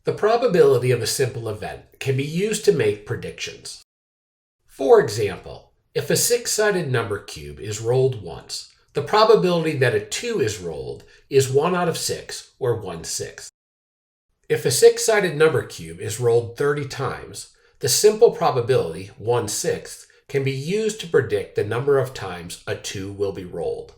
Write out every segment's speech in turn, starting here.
The probability of a simple event can be used to make predictions. For example, if a 6-sided number cube is rolled once, the probability that a 2 is rolled is 1 out of 6, or 1/6. If a 6-sided number cube is rolled 30 times, the simple probability, 1/6, can be used to predict the number of times a 2 will be rolled.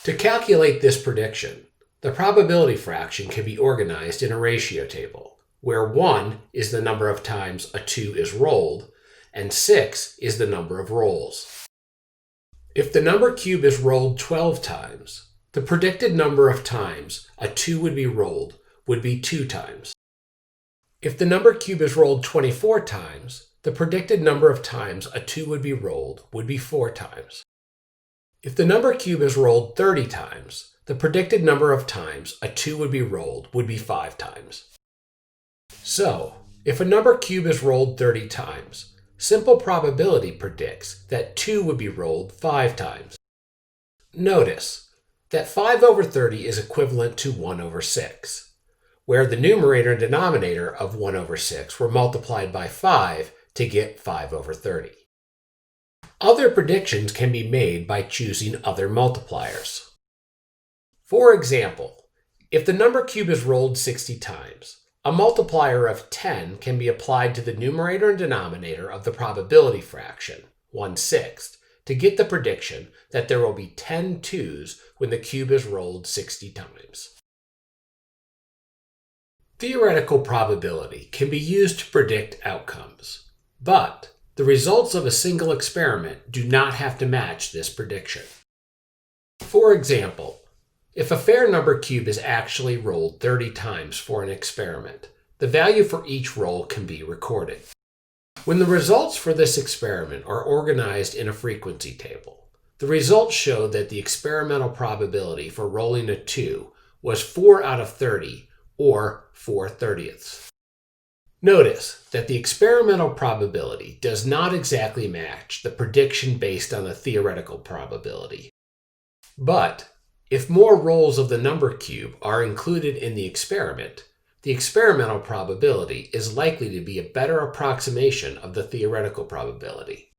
To calculate this prediction, the probability fraction can be organized in a ratio table, where 1 is the number of times a 2 is rolled, and 6 is the number of rolls. If the number cube is rolled 12 times, the predicted number of times a 2 would be rolled would be 2 times. If the number cube is rolled 24 times, the predicted number of times a 2 would be rolled would be 4 times. If the number cube is rolled 30 times, the predicted number of times a 2 would be rolled would be 5 times. So, if a number cube is rolled 30 times, simple probability predicts that 2 would be rolled 5 times. Notice that 5 over 30 is equivalent to 1 over 6, where the numerator and denominator of 1 over 6 were multiplied by 5 to get 5 over 30. Other predictions can be made by choosing other multipliers. For example, if the number cube is rolled 60 times, a multiplier of 10 can be applied to the numerator and denominator of the probability fraction, 1/6, to get the prediction that there will be 10 2s when the cube is rolled 60 times. Theoretical probability can be used to predict outcomes, but the results of a single experiment do not have to match this prediction. For example, if a fair number cube is actually rolled 30 times for an experiment, the value for each roll can be recorded. When the results for this experiment are organized in a frequency table, the results show that the experimental probability for rolling a 2 was 4 out of 30, or 4/30. Notice that the experimental probability does not exactly match the prediction based on the theoretical probability. But if more rolls of the number cube are included in the experiment, the experimental probability is likely to be a better approximation of the theoretical probability.